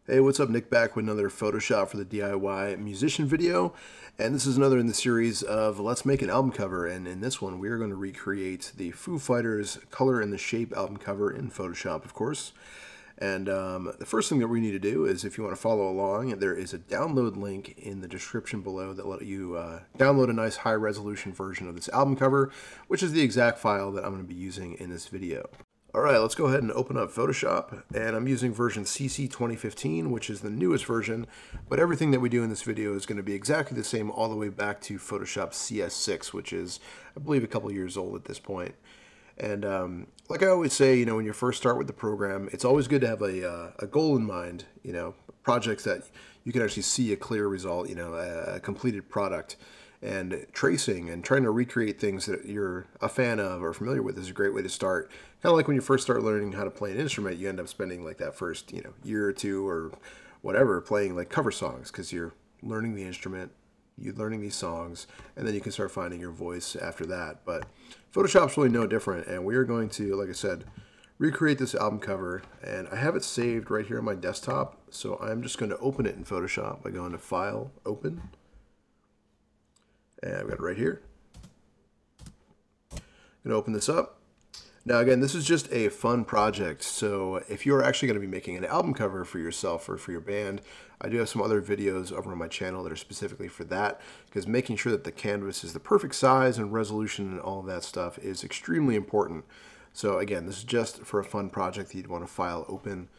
Hey, what's up? Nick back with another Photoshop for the DIY musician video, and this is another in the series of Let's Make an Album Cover, and in this one we are going to recreate the Foo Fighters Color and the Shape album cover in Photoshop, of course. And the first thing that we need to do is, if you want to follow along, there is a download link in the description below that let you download a nice high-resolution version of this album cover, which is the exact file that I'm going to be using in this video. Alright, let's go ahead and open up Photoshop, and I'm using version CC 2015, which is the newest version, but everything that we do in this video is going to be exactly the same all the way back to Photoshop CS6, which is, I believe, a couple years old at this point. And like I always say, you know, when you first start with the program, it's always good to have a goal in mind, you know, projects that you can actually see a clear result, you know, a completed product. And tracing and trying to recreate things that you're a fan of or familiar with is a great way to start. Kind of like when you first start learning how to play an instrument, you end up spending like that first, year or two or whatever playing like cover songs because you're learning the instrument, you're learning these songs, and then you can start finding your voice after that. But Photoshop's really no different, and we are going to, like I said, recreate this album cover, and I have it saved right here on my desktop, so I'm just going to open it in Photoshop by going to File, Open. And I've got it right here. I'm going to open this up. Now again, this is just a fun project, so if you're actually going to be making an album cover for yourself or for your band, I do have some other videos over on my channel that are specifically for that, because making sure that the canvas is the perfect size and resolution and all of that stuff is extremely important. So again, this is just for a fun project that you'd want to file open.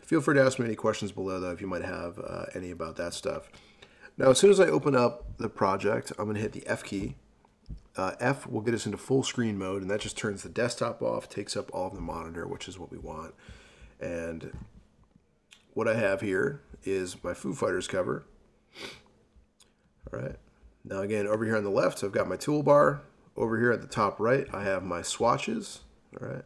Feel free to ask me any questions below though if you might have any about that stuff. Now, as soon as I open up the project, I'm going to hit the F key. F will get us into full screen mode, and that just turns the desktop off, takes up all of the monitor, which is what we want. And what I have here is my Foo Fighters cover. All right. Now, again, over here on the left, I've got my toolbar. Over here at the top right, I have my swatches. All right.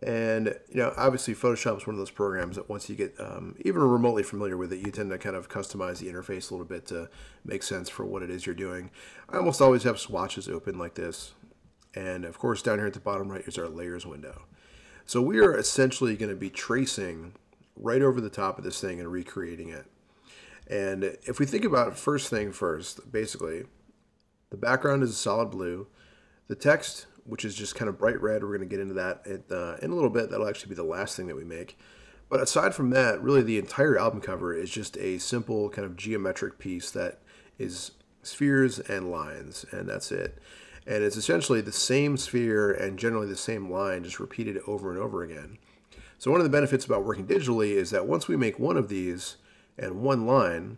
And, obviously Photoshop is one of those programs that once you get even remotely familiar with it, you tend to kind of customize the interface a little bit to make sense for what it is you're doing. I almost always have swatches open like this. And, of course, down here at the bottom right is our layers window. So we are essentially going to be tracing right over the top of this thing and recreating it. And if we think about it, first thing first, basically, the background is a solid blue. The text, which is just kind of bright red, we're going to get into that in a little bit. That'll actually be the last thing that we make. But aside from that, really the entire album cover is just a simple kind of geometric piece that is spheres and lines, and that's it. And it's essentially the same sphere and generally the same line, just repeated over and over again. So one of the benefits about working digitally is that once we make one of these and one line,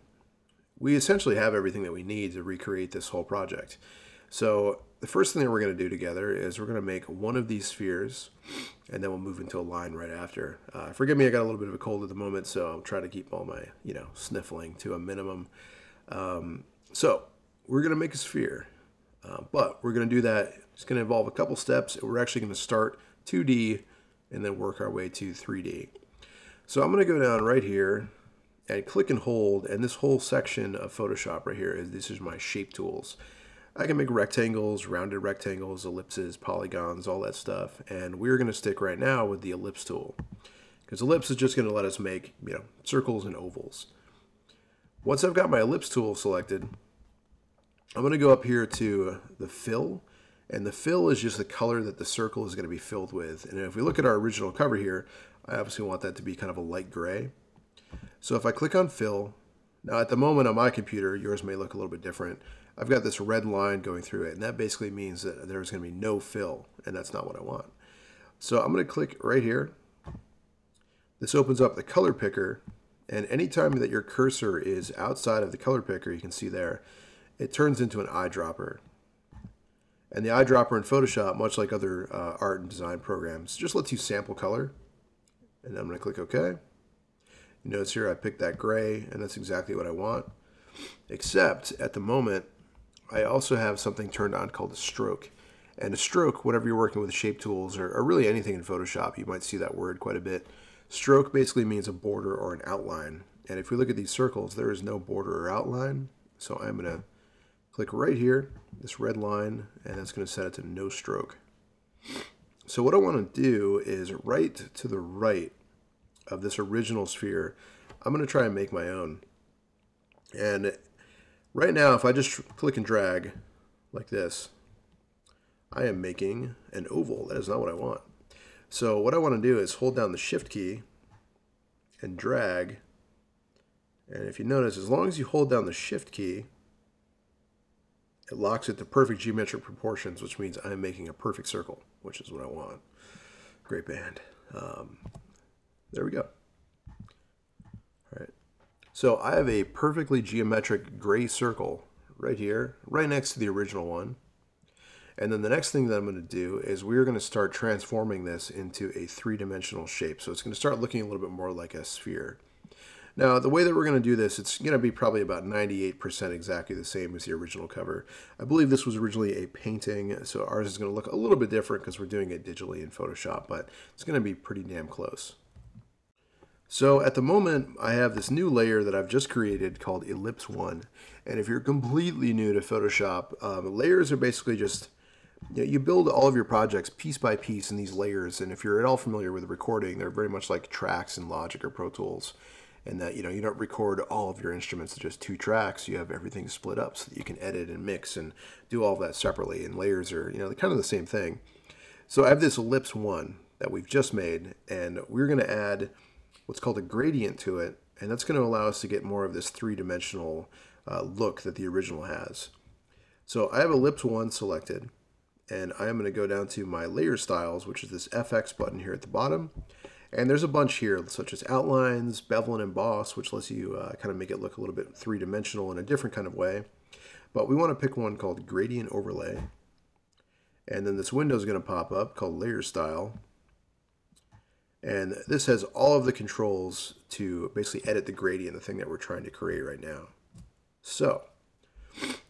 we essentially have everything that we need to recreate this whole project. So the first thing that we're going to do together is we're going to make one of these spheres, and then we'll move into a line right after. Forgive me, I got a little bit of a cold at the moment, so I'll try to keep all my, sniffling to a minimum. So we're going to make a sphere, but we're going to do that. It's going to involve a couple steps. We're actually going to start 2D and then work our way to 3D. So I'm going to go down right here and click and hold, and this whole section of Photoshop right here this is my shape tools. I can make rectangles, rounded rectangles, ellipses, polygons, all that stuff. And we're going to stick right now with the ellipse tool, because ellipse is just going to let us make, circles and ovals. Once I've got my ellipse tool selected, I'm going to go up here to the fill, and the fill is just the color that the circle is going to be filled with. And if we look at our original cover here, I obviously want that to be kind of a light gray. So if I click on fill, now at the moment on my computer, yours may look a little bit different. I've got this red line going through it, and that basically means that there's going to be no fill, and that's not what I want. So I'm going to click right here. This opens up the color picker, and anytime that your cursor is outside of the color picker, you can see there, it turns into an eyedropper. And the eyedropper in Photoshop, much like other art and design programs, just lets you sample color. And I'm going to click OK. You notice here I picked that gray, and that's exactly what I want. Except at the moment, I also have something turned on called a stroke. And a stroke, whenever you're working with shape tools or really anything in Photoshop, you might see that word quite a bit. Stroke basically means a border or an outline. And if we look at these circles, there is no border or outline. So I'm going to click right here, this red line, and that's going to set it to no stroke. So what I want to do is right to the right of this original sphere, I'm going to try and make my own. And right now, if I just click and drag like this, I am making an oval. That is not what I want. So what I want to do is hold down the Shift key and drag. And if you notice, as long as you hold down the Shift key, it locks it to perfect geometric proportions, which means I'm making a perfect circle, which is what I want. Great band. There we go. All right. So I have a perfectly geometric gray circle right here, right next to the original one. And then the next thing that I'm going to do is we're going to start transforming this into a three-dimensional shape. So it's going to start looking a little bit more like a sphere. Now, the way that we're going to do this, it's going to be probably about 98% exactly the same as the original cover. I believe this was originally a painting, so ours is going to look a little bit different because we're doing it digitally in Photoshop, but it's going to be pretty damn close. So at the moment, I have this new layer that I've just created called Ellipse 1. And if you're completely new to Photoshop, layers are basically just, you build all of your projects piece by piece in these layers. And if you're at all familiar with recording, they're very much like tracks in Logic or Pro Tools. And that, you don't record all of your instruments to just 2 tracks. You have everything split up so that you can edit and mix and do all of that separately. And layers are, they're kind of the same thing. So I have this Ellipse 1 that we've just made, and we're going to add what's called a gradient to it. And that's going to allow us to get more of this three-dimensional look that the original has. So I have Ellipse 1 selected, and I am going to go down to my layer styles, which is this FX button here at the bottom. And there's a bunch here, such as outlines, bevel and emboss, which lets you kind of make it look a little bit three-dimensional in a different kind of way. But we want to pick one called Gradient Overlay. And then this window is going to pop up called Layer Style. And this has all of the controls to basically edit the gradient, the thing that we're trying to create right now. So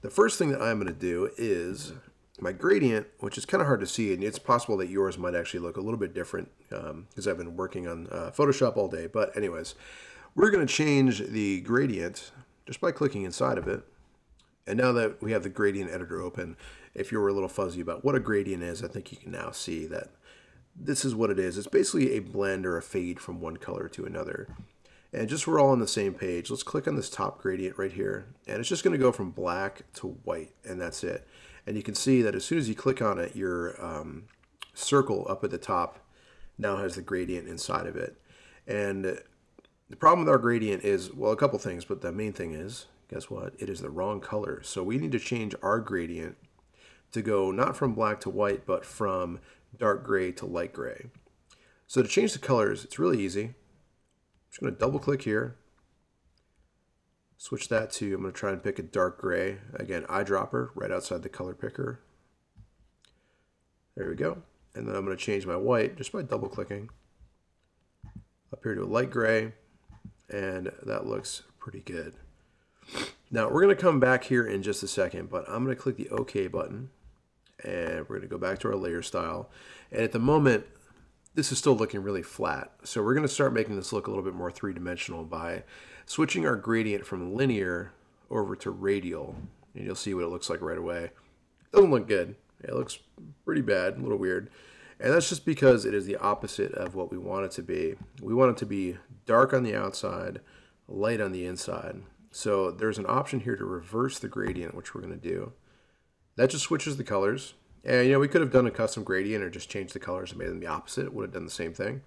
the first thing that I'm going to do is my gradient, which is kind of hard to see, and it's possible that yours might actually look a little bit different because I've been working on Photoshop all day. But anyways, we're going to change the gradient just by clicking inside of it. And now that we have the gradient editor open, if you were a little fuzzy about what a gradient is, I think you can now see that this is what it is. It's basically a blend or a fade from one color to another. And just so we're all on the same page, let's click on this top gradient right here. And it's just going to go from black to white, and that's it. And you can see that as soon as you click on it, your circle up at the top now has the gradient inside of it. And the problem with our gradient is, well, a couple things, but the main thing is, guess what? It is the wrong color. So we need to change our gradient to go not from black to white, but from dark gray to light gray. So to change the colors, it's really easy. I'm just going to double click here. Switch that to, I'm going to try and pick a dark gray. Again, eyedropper right outside the color picker. There we go. And then I'm going to change my white just by double clicking up here to a light gray. And that looks pretty good. Now we're going to come back here in just a second, but I'm going to click the OK button. And we're going to go back to our layer style. And at the moment, this is still looking really flat. So we're going to start making this look a little bit more three-dimensional by switching our gradient from linear over to radial. And you'll see what it looks like right away. It doesn't look good. It looks pretty bad, a little weird. And that's just because it is the opposite of what we want it to be. We want it to be dark on the outside, light on the inside. So there's an option here to reverse the gradient, which we're going to do. That just switches the colors. And we could have done a custom gradient or just changed the colors and made them the opposite. It would have done the same thing.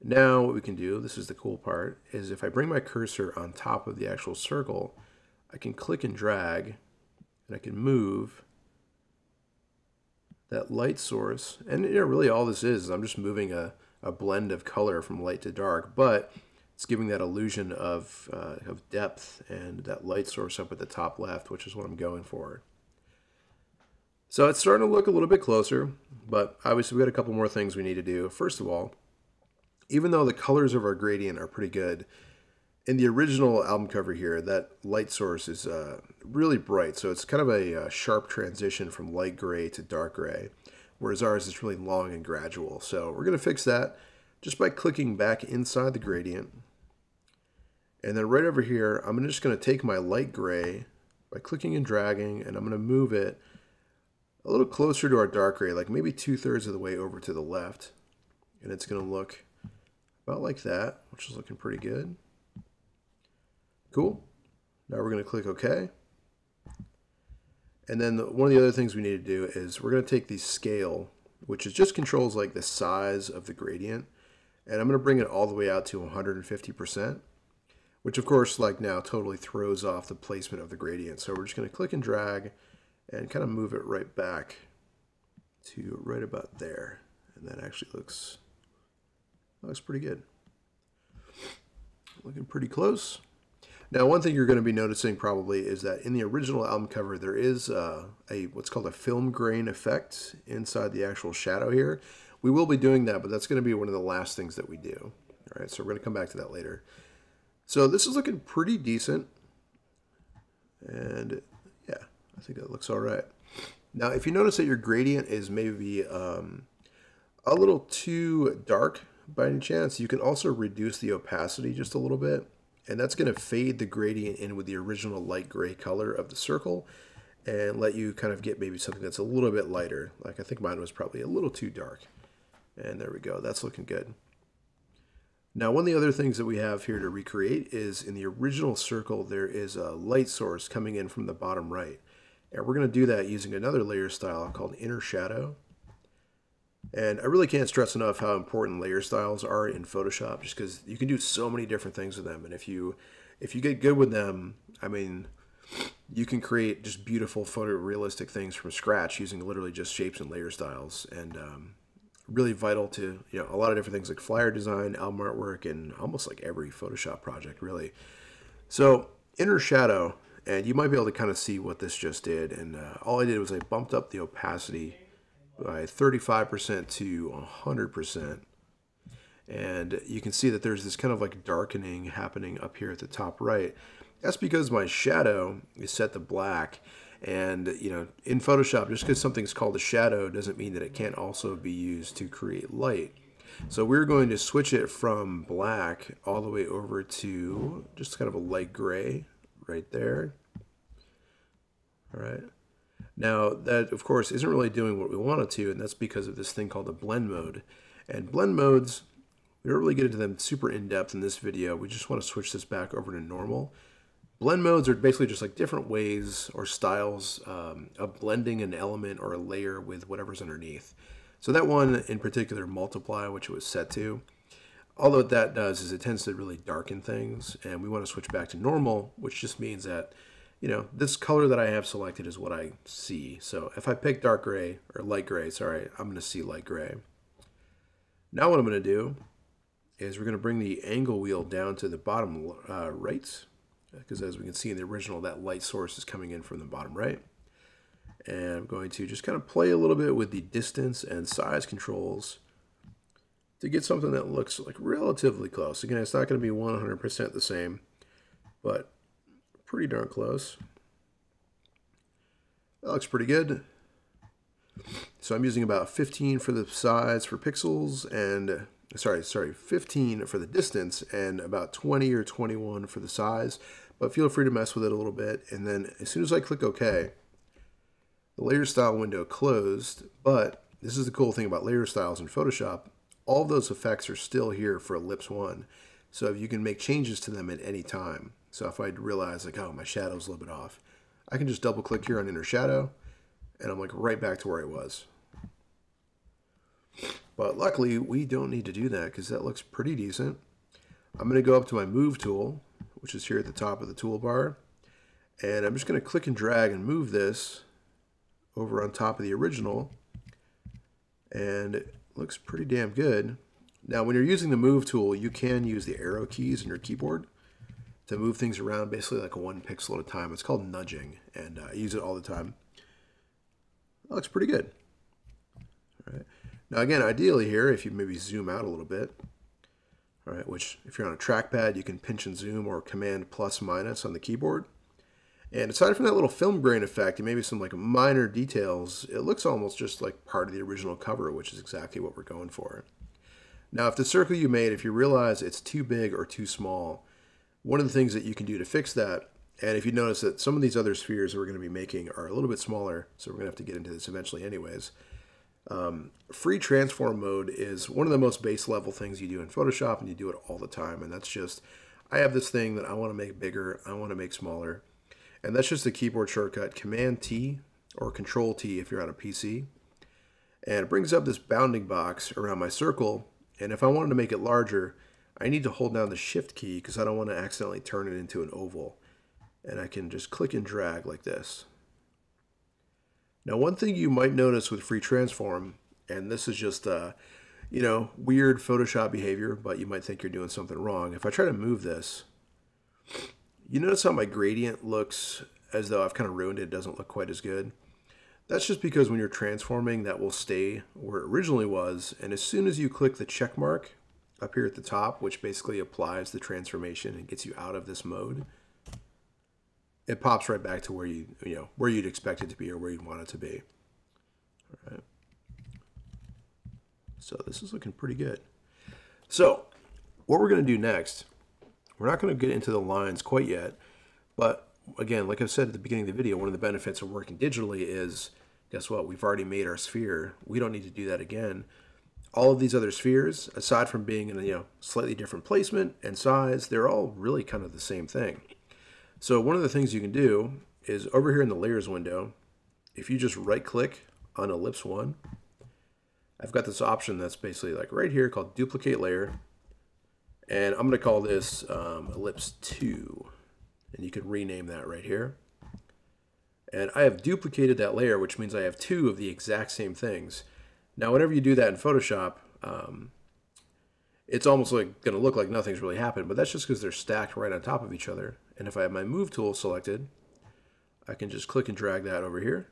Now what we can do, this is the cool part, is if I bring my cursor on top of the actual circle, I can click and drag, and I can move that light source. And really all this is I'm just moving a blend of color from light to dark, but it's giving that illusion of depth and that light source up at the top left, which is what I'm going for. So it's starting to look a little bit closer, but obviously we've got a couple more things we need to do. First of all, even though the colors of our gradient are pretty good, in the original album cover here, that light source is really bright. So it's kind of a sharp transition from light gray to dark gray, whereas ours is really long and gradual. So we're going to fix that just by clicking back inside the gradient. And then right over here, I'm just going to take my light gray by clicking and dragging, and I'm going to move it a little closer to our dark gray, like maybe 2/3 of the way over to the left. And it's going to look about like that, which is looking pretty good. Cool. Now we're going to click OK. And then one of the other things we need to do is we're going to take the scale, which is just controls like the size of the gradient, and I'm going to bring it all the way out to 150%, which of course like now totally throws off the placement of the gradient. So we're just going to click and drag and kind of move it right back to right about there. And that actually looks pretty good. Looking pretty close. Now, one thing you're going to be noticing probably is that in the original album cover, there is what's called a film grain effect inside the actual shadow here. We will be doing that, but that's going to be one of the last things that we do. All right, so we're going to come back to that later. So this is looking pretty decent. And yeah, I think that looks all right. Now, if you notice that your gradient is maybe a little too dark by any chance, you can also reduce the opacity just a little bit. And that's going to fade the gradient in with the original light gray color of the circle and let you kind of get maybe something that's a little bit lighter. Like I think mine was probably a little too dark. And there we go. That's looking good. Now, one of the other things that we have here to recreate is in the original circle, there is a light source coming in from the bottom right. And we're going to do that using another layer style called Inner Shadow. And I really can't stress enough how important layer styles are in Photoshop, just because you can do so many different things with them. And if you get good with them, I mean, you can create just beautiful photorealistic things from scratch using literally just shapes and layer styles. And really vital to a lot of different things like flyer design, album artwork, and almost like every Photoshop project, really. So Inner Shadow, and you might be able to kind of see what this just did. And all I did was I bumped up the opacity by 35% to 100%. And you can see that there's this kind of like darkening happening up here at the top right. That's because my shadow is set to black. And, in Photoshop, just because something's called a shadow doesn't mean that it can't also be used to create light. So we're going to switch it from black all the way over to just kind of a light gray right there. All right. Now, that, of course, isn't really doing what we want it to, and that's because of this thing called the blend mode. And blend modes, we don't really get into them super in-depth in this video. We just want to switch this back over to normal. Blend modes are basically just like different ways or styles of blending an element or a layer with whatever's underneath. So that one in particular, multiply, which it was set to, all that that does is it tends to really darken things, and we want to switch back to normal, which just means that this color that I have selected is what I see. So if I pick dark gray, or light gray, sorry, I'm going to see light gray. Now what I'm going to do is we're going to bring the angle wheel down to the bottom right, because as we can see in the original, that light source is coming in from the bottom right. And I'm going to just kind of play a little bit with the distance and size controls to get something that looks like relatively close. Again, it's not going to be 100% the same, but pretty darn close. That looks pretty good. So I'm using about 15 for the size for pixels, and sorry, 15 for the distance, and about 20 or 21 for the size. But feel free to mess with it a little bit. And then as soon as I click OK, the layer style window closed. But this is the cool thing about layer styles in Photoshop. All of those effects are still here for Ellipse 1. So you can make changes to them at any time. So if I realize like, oh, my shadow's a little bit off, I can just double click here on Inner Shadow, and I'm like right back to where I was. But luckily, we don't need to do that because that looks pretty decent. I'm going to go up to my Move tool, which is here at the top of the toolbar, and I'm just going to click and drag and move this over on top of the original, and it looks pretty damn good. Now, when you're using the Move tool, you can use the arrow keys in your keyboard to move things around basically like 1 pixel at a time. It's called nudging, and I use it all the time. That looks pretty good. All right. Now again, ideally here, if you maybe zoom out a little bit, all right, which if you're on a trackpad, you can pinch and zoom or command plus minus on the keyboard. And aside from that little film grain effect and maybe some like minor details, it looks almost just like part of the original cover, which is exactly what we're going for. Now, if the circle you made, if you realize it's too big or too small, one of the things that you can do to fix that, and if you notice that some of these other spheres that we're going to be making are a little bit smaller, so we're going to have to get into this eventually anyways. Free transform mode is one of the most base level things you do in Photoshop, and you do it all the time, and that's just I have this thing that I want to make bigger, I want to make smaller. And that's just a keyboard shortcut, Command T or Control T if you're on a PC. And it brings up this bounding box around my circle. And if I wanted to make it larger, I need to hold down the Shift key because I don't want to accidentally turn it into an oval. And I can just click and drag like this. Now, one thing you might notice with free transform, and this is just weird Photoshop behavior, but you might think you're doing something wrong. If I try to move this, you notice how my gradient looks as though I've kind of ruined it. It doesn't look quite as good. That's just because when you're transforming, that will stay where it originally was. And as soon as you click the check mark up here at the top, which basically applies the transformation and gets you out of this mode, it pops right back to where where you'd expect it to be or where you'd want it to be. All right. So this is looking pretty good. So what we're going to do next, we're not going to get into the lines quite yet, but again, like I said at the beginning of the video, one of the benefits of working digitally is, guess what? We've already made our sphere. We don't need to do that again. All of these other spheres, aside from being in a slightly different placement and size, they're all really kind of the same thing. So one of the things you can do is over here in the layers window, if you just right click on ellipse 1, I've got this option that's basically like right here called duplicate layer. And I'm going to call this ellipse 2. And you can rename that right here. And I have duplicated that layer, which means I have 2 of the exact same things. Now, whenever you do that in Photoshop, it's almost like going to look like nothing's really happened, but that's just because they're stacked right on top of each other. And if I have my move tool selected, I can just click and drag that over here.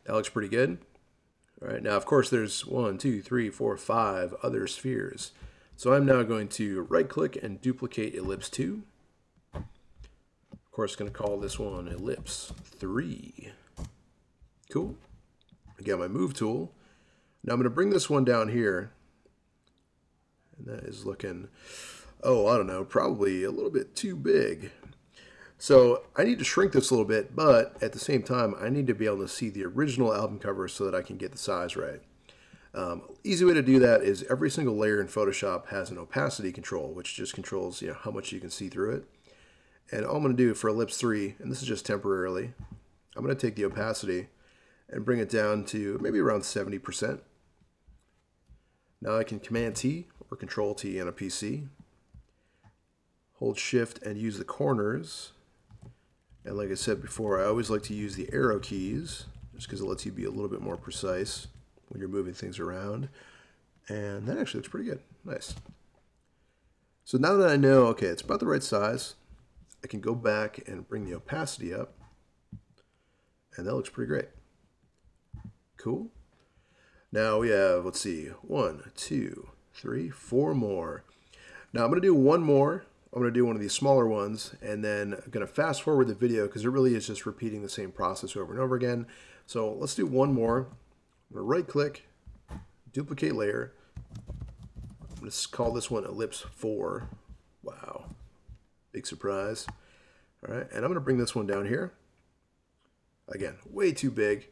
That looks pretty good. All right, now of course there's 1, 2, 3, 4, 5 other spheres. So I'm now going to right click and duplicate ellipse 2. Of course, going to call this one ellipse 3. Cool. I got my move tool. Now I'm going to bring this one down here. And that is looking, I don't know, probably a little bit too big. So I need to shrink this a little bit, but at the same time, I need to be able to see the original album cover so that I can get the size right. Easy way to do that is every single layer in Photoshop has an opacity control, which just controls how much you can see through it. And all I'm going to do for ellipse 3, and this is just temporarily, I'm going to take the opacity and bring it down to maybe around 70%. Now I can Command T or Control T on a PC. Hold Shift and use the corners. And like I said before, I always like to use the arrow keys just because it lets you be a little bit more precise when you're moving things around. And that actually looks pretty good. Nice. So now that I know, okay, it's about the right size, I can go back and bring the opacity up. And that looks pretty great. Cool. Now we have, let's see, 1, 2, 3, 4 more. Now I'm going to do one more. I'm going to do one of these smaller ones, and then I'm going to fast forward the video because it really is just repeating the same process over and over again. So let's do one more. I'm going to right click, duplicate layer. I'm going to call this one ellipse 4. Wow. Big surprise. All right, and I'm going to bring this one down here. Again, way too big.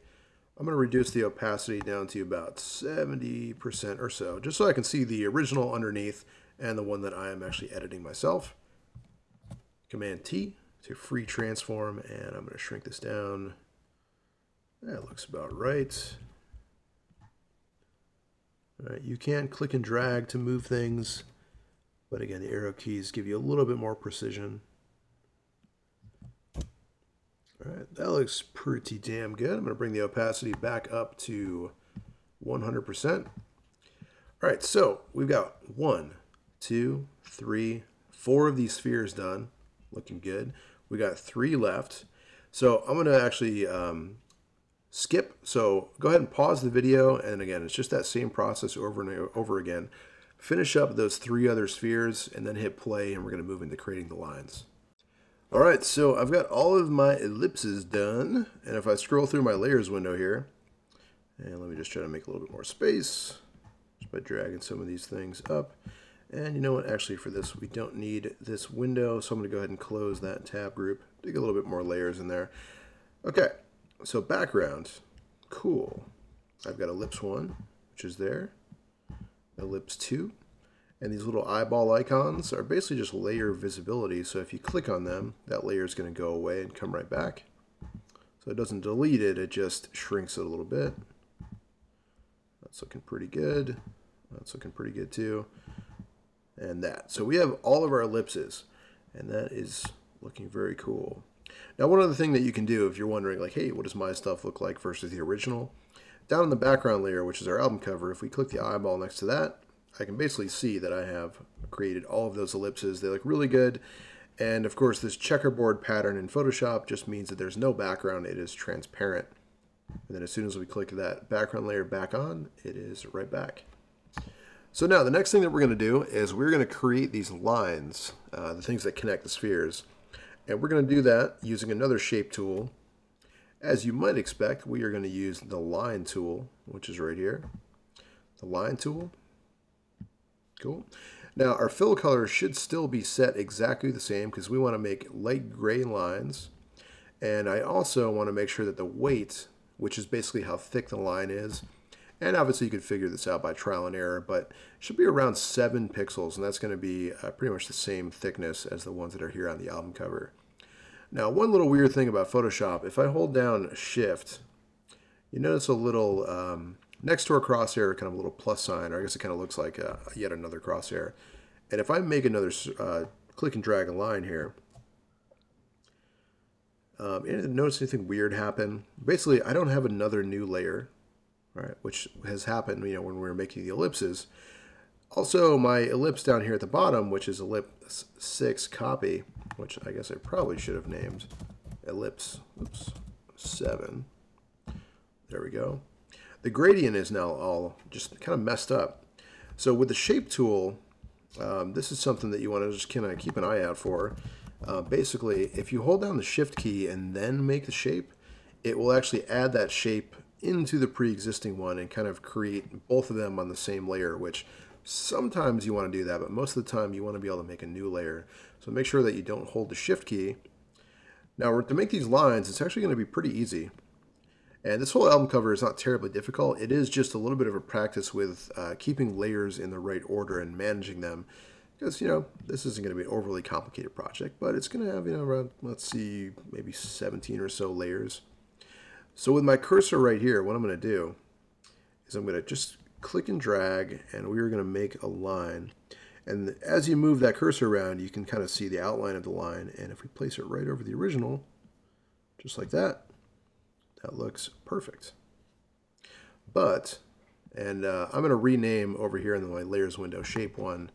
I'm going to reduce the opacity down to about 70% or so, just so I can see the original underneath and the one that I am actually editing myself. Command T to free transform, and I'm going to shrink this down. That looks about right. All right, you can click and drag to move things, but again, the arrow keys give you a little bit more precision. All right, that looks pretty damn good. I'm going to bring the opacity back up to 100%. All right, so we've got 1, 2, 3, 4 of these spheres done. Looking good. We got 3 left. So I'm going to actually skip. So go ahead and pause the video. And again, it's just that same process over and over again. Finish up those 3 other spheres and then hit play, and we're going to move into creating the lines. All right, so I've got all of my ellipses done. And if I scroll through my layers window here, and let me just try to make a little bit more space just by dragging some of these things up. And you know what, actually for this, we don't need this window, so I'm going to go ahead and close that tab group, dig a little bit more layers in there. Okay, so background, cool. I've got ellipse 1, which is there, ellipse 2, And these little eyeball icons are basically just layer visibility. So if you click on them, that layer is going to go away and come right back. So it doesn't delete it, it just shrinks it a little bit. That's looking pretty good. That's looking pretty good too. And that. So we have all of our ellipses, and that is looking very cool. Now, one other thing that you can do if you're wondering, like, hey, what does my stuff look like versus the original? Down in the background layer, which is our album cover, if we click the eyeball next to that, I can basically see that I have created all of those ellipses. They look really good. And of course, this checkerboard pattern in Photoshop just means that there's no background. It is transparent. And then as soon as we click that background layer back on, it is right back. So now the next thing that we're going to do is we're going to create these lines, the things that connect the spheres. And we're going to do that using another shape tool. As you might expect, we are going to use the line tool, which is right here. The line tool. Cool. Now our fill color should still be set exactly the same because we want to make light gray lines. And I also want to make sure that the weight, which is basically how thick the line is, and obviously you could figure this out by trial and error, but it should be around 7 pixels, and that's going to be pretty much the same thickness as the ones that are here on the album cover. Now, one little weird thing about Photoshop, if I hold down Shift, you notice a little, next to our crosshair, kind of a little plus sign, or I guess it kind of looks like yet another crosshair. And if I make another click and drag a line here, notice anything weird happen? Basically, I don't have another new layer, right, which has happened, when we were making the ellipses. Also, my ellipse down here at the bottom, which is ellipse 6 copy, which I guess I probably should have named ellipse 7. There we go. The gradient is now all just kind of messed up. So with the shape tool, this is something that you want to just kind of keep an eye out for. Basically, if you hold down the Shift key and then make the shape, it will actually add that shape into the pre-existing one and kind of create both of them on the same layer, which sometimes you want to do that, but most of the time you want to be able to make a new layer. So make sure that you don't hold the Shift key. Now, to make these lines, it's actually going to be pretty easy. And this whole album cover is not terribly difficult. It is just a little bit of a practice with keeping layers in the right order and managing them. Because, this isn't going to be an overly complicated project, but it's going to have, around, let's see, maybe 17 or so layers. So with my cursor right here, what I'm going to do is I'm going to just click and drag, and we're going to make a line. And as you move that cursor around, you can kind of see the outline of the line. And if we place it right over the original, just like that, that looks perfect. But, and I'm going to rename over here in my layers window, shape 1,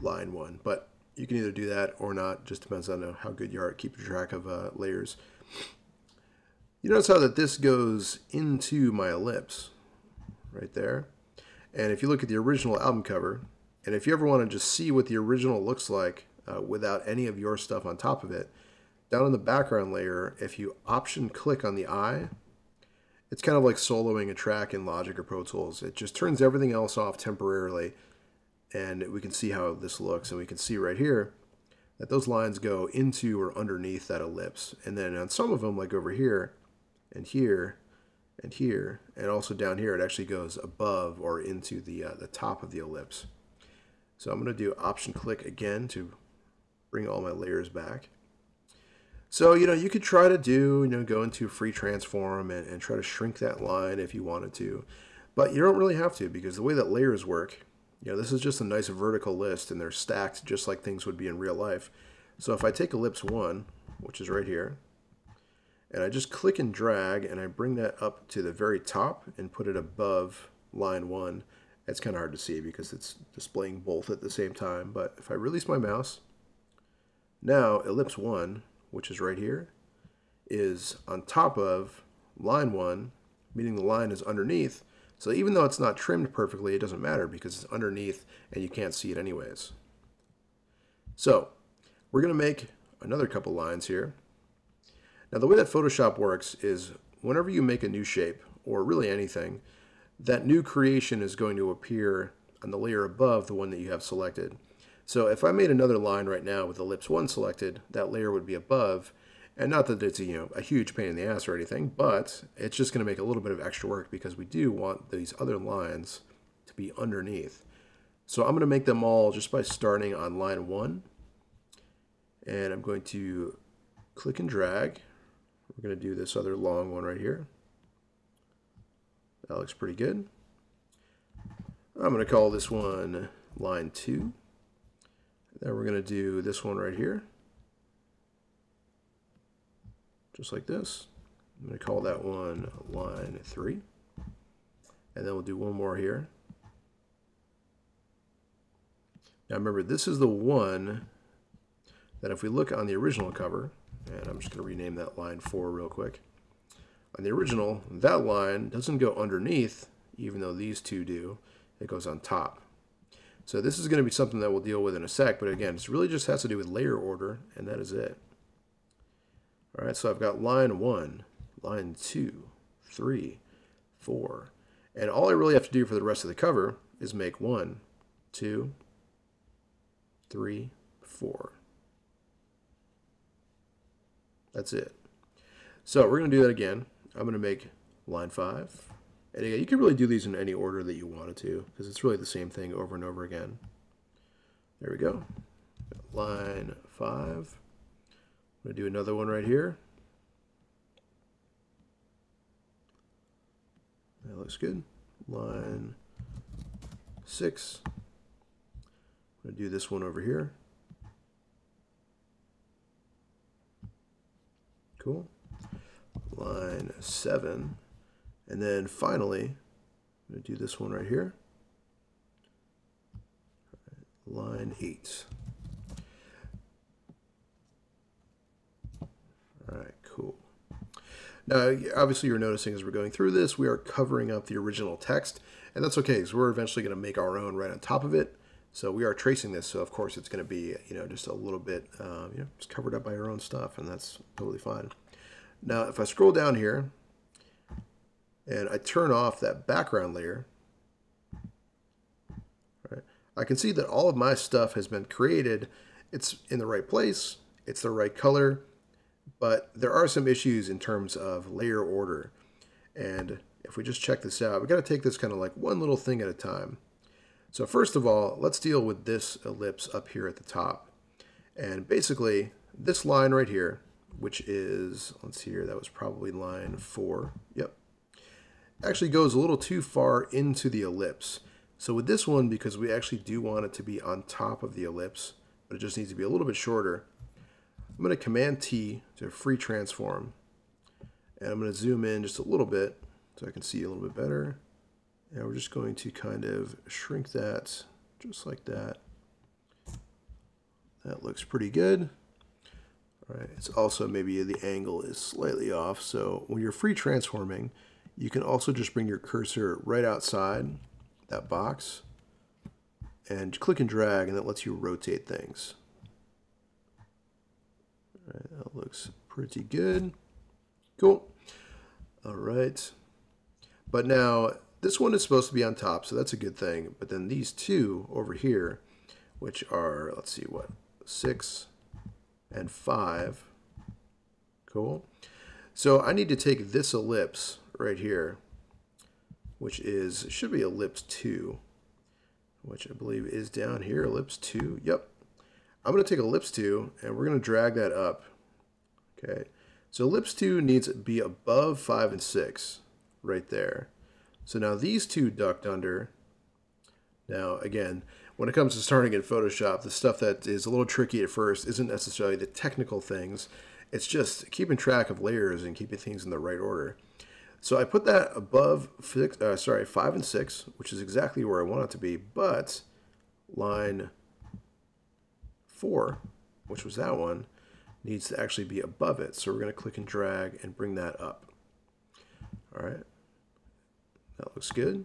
line 1. But you can either do that or not. Just depends on how good you are at keeping track of layers. You notice how that this goes into my ellipse right there. And if you look at the original album cover, and if you ever want to just see what the original looks like without any of your stuff on top of it, down in the background layer, if you option click on the eye, it's kind of like soloing a track in Logic or Pro Tools. It just turns everything else off temporarily, and we can see how this looks. And we can see right here that those lines go into or underneath that ellipse. And then on some of them, like over here, and here, and here, and also down here, it actually goes above or into the top of the ellipse. So I'm going to do option click again to bring all my layers back. So, you could try to do, go into free transform and try to shrink that line if you wanted to. But you don't really have to, because the way that layers work, this is just a nice vertical list, and they're stacked just like things would be in real life. So if I take ellipse 1, which is right here, and I just click and drag, and I bring that up to the very top and put it above line 1, it's kind of hard to see because it's displaying both at the same time. But if I release my mouse, now ellipse 1, which is right here, is on top of line 1, meaning the line is underneath. So even though it's not trimmed perfectly, it doesn't matter because it's underneath and you can't see it anyways. So we're going to make another couple lines here. Now the way that Photoshop works is whenever you make a new shape, or really anything, that new creation is going to appear on the layer above the one that you have selected. So if I made another line right now with ellipse 1 selected, that layer would be above. And not that it's a huge pain in the ass or anything, but it's just going to make a little bit of extra work because we do want these other lines to be underneath. So I'm going to make them all just by starting on line 1. And I'm going to click and drag. We're going to do this other long one right here. That looks pretty good. I'm going to call this one line 2. Then we're going to do this one right here. Just like this. I'm going to call that one line 3. And then we'll do one more here. Now remember, this is the one that if we look on the original cover, and I'm just going to rename that line 4 real quick. On the original, that line doesn't go underneath, even though these two do. It goes on top. So this is going to be something that we'll deal with in a sec, but again, it really just has to do with layer order, and that is it. All right, so I've got line 1, line 2, 3, 4, and all I really have to do for the rest of the cover is make 1, 2, 3, 4. That's it. So we're going to do that again. I'm going to make line 5. And again, you can really do these in any order that you wanted to, because it's really the same thing over and over again. There we go. Line 5. I'm going to do another one right here. That looks good. Line 6. I'm going to do this one over here. Cool. Line 7. And then finally, I'm going to do this one right here. Line 8. All right, cool. Now, obviously you're noticing as we're going through this, we are covering up the original text, and that's okay, because we're eventually going to make our own right on top of it. So we are tracing this, so of course it's going to be, just a little bit, just covered up by our own stuff, and that's totally fine. Now, if I scroll down here, and I turn off that background layer, right, I can see that all of my stuff has been created. It's in the right place, it's the right color, but there are some issues in terms of layer order. And if we just check this out, we've got to take this kind of like one little thing at a time. So first of all, let's deal with this ellipse up here at the top. And basically, this line right here, which is, let's see here, that was probably line 4. Yep. Actually goes a little too far into the ellipse. So with this one, because we actually do want it to be on top of the ellipse, but it just needs to be a little bit shorter, I'm going to Command T to free transform. And I'm going to zoom in just a little bit so I can see a little bit better. And we're just going to kind of shrink that just like that. That looks pretty good. All right, it's also maybe the angle is slightly off. So when you're free transforming, you can also just bring your cursor right outside that box and click and drag, and that lets you rotate things. All right, that looks pretty good. Cool. All right. But now this one is supposed to be on top, so that's a good thing. But then these two over here, which are, let's see, what, 6 and 5. Cool. So I need to take this ellipse right here, which should be ellipse 2, which I believe is down here, ellipse 2. Yep. I'm going to take ellipse 2 and we're going to drag that up. Okay. So ellipse 2 needs to be above 5 and 6 right there. So now these two ducked under. Now again, when it comes to starting in Photoshop, the stuff that is a little tricky at first isn't necessarily the technical things. It's just keeping track of layers and keeping things in the right order. So I put that above 5 and 6, which is exactly where I want it to be, but line 4, which was that one, needs to actually be above it. So we're going to click and drag and bring that up. All right, that looks good.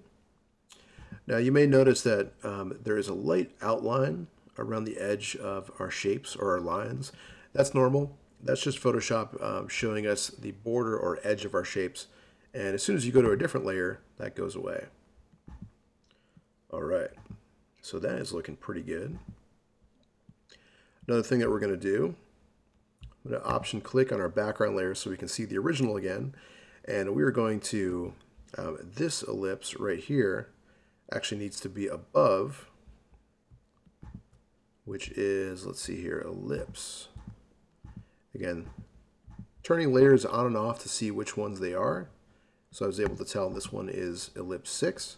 Now you may notice that there is a light outline around the edge of our shapes or our lines. That's normal. That's just Photoshop showing us the border or edge of our shapes. And as soon as you go to a different layer, that goes away. All right, so that is looking pretty good. Another thing that we're going to do, I'm going to option click on our background layer so we can see the original again. And we're going to, this ellipse right here actually needs to be above which is, let's see here, ellipse. Again, turning layers on and off to see which ones they are. So I was able to tell this one is ellipse 6.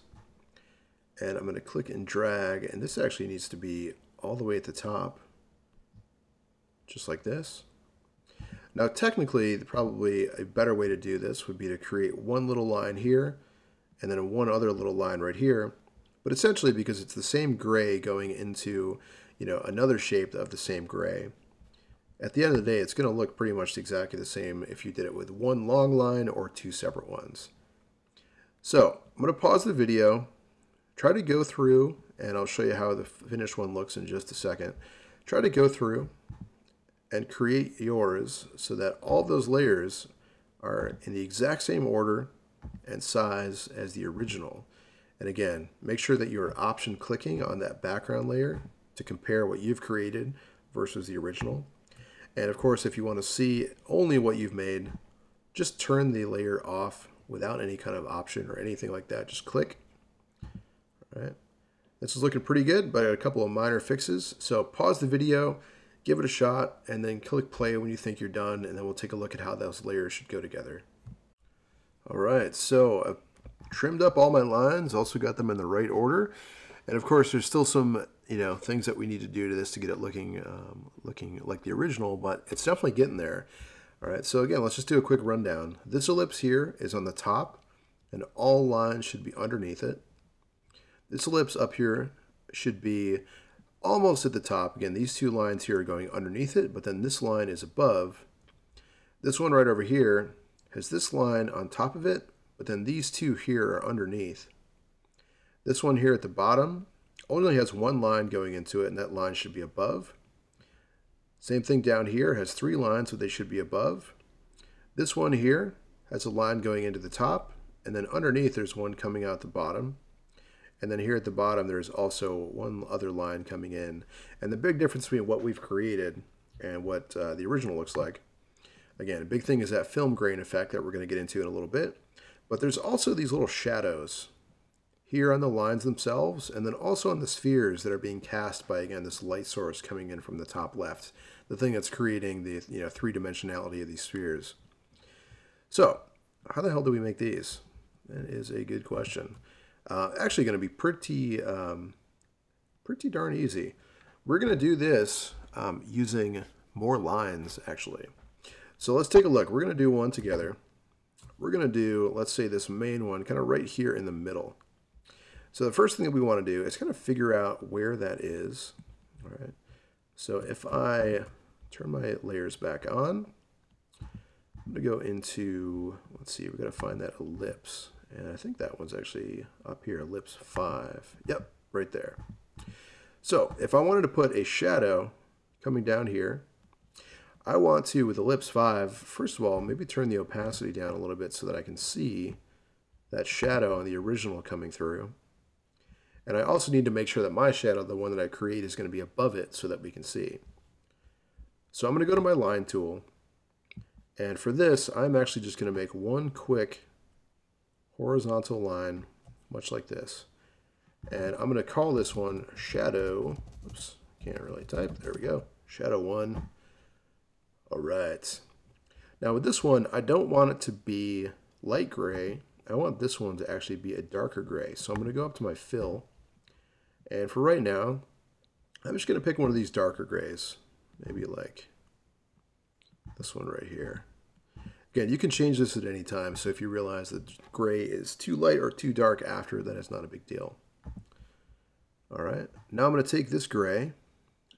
And I'm going to click and drag, and this actually needs to be all the way at the top, just like this. Now technically, probably a better way to do this would be to create one little line here, and then one other little line right here. But essentially, because it's the same gray going into, another shape of the same gray, at the end of the day, it's going to look pretty much exactly the same if you did it with one long line or two separate ones. So I'm going to pause the video, try to go through, and I'll show you how the finished one looks in just a second. Try to go through and create yours so that all those layers are in the exact same order and size as the original. And again, make sure that you're option clicking on that background layer to compare what you've created versus the original. And of course, if you want to see only what you've made, just turn the layer off without any kind of option or anything like that. Just click. All right. This is looking pretty good, but I got a couple of minor fixes. So pause the video, give it a shot, and then click play when you think you're done, and then we'll take a look at how those layers should go together. All right, so I've trimmed up all my lines, also got them in the right order. And of course, there's still some, things that we need to do to this to get it looking like the original, but it's definitely getting there. All right, so again, let's just do a quick rundown. This ellipse here is on the top, and all lines should be underneath it. This ellipse up here should be almost at the top. Again, these two lines here are going underneath it, but then this line is above. This one right over here has this line on top of it, but then these two here are underneath. This one here at the bottom only has one line going into it, and that line should be above. Same thing down here, has three lines, so they should be above. This one here has a line going into the top, and then underneath there's one coming out the bottom. And then here at the bottom, there's also one other line coming in. And the big difference between what we've created and what the original looks like, again, a big thing is that film grain effect that we're going to get into in a little bit. But there's also these little shadows here on the lines themselves, and then also on the spheres that are being cast by, again, this light source coming in from the top left, the thing that's creating the three-dimensionality of these spheres. So how the hell do we make these? That is a good question. Actually going to be pretty darn easy. We're going to do this using more lines, actually. So let's take a look. We're going to do one together. We're going to do, let's say, this main one kind of right here in the middle. So the first thing that we want to do is kind of figure out where that is. All right. So if I turn my layers back on, I'm going to go into, let's see, we've got to find that ellipse. And I think that one's actually up here, ellipse 5. Yep, right there. So if I wanted to put a shadow coming down here, I want to, with ellipse 5, first of all, maybe turn the opacity down a little bit so that I can see that shadow on the original coming through. And I also need to make sure that my shadow, the one that I create, is going to be above it so that we can see. So I'm going to go to my line tool. And for this, I'm actually just going to make one quick horizontal line, much like this. And I'm going to call this one shadow. Oops, can't really type. There we go. Shadow 1. All right. Now with this one, I don't want it to be light gray. I want this one to actually be a darker gray. So I'm going to go up to my fill. And for right now, I'm just going to pick one of these darker grays. Maybe like this one right here. Again, you can change this at any time, so if you realize that gray is too light or too dark after, then it's not a big deal. All right, now I'm going to take this gray,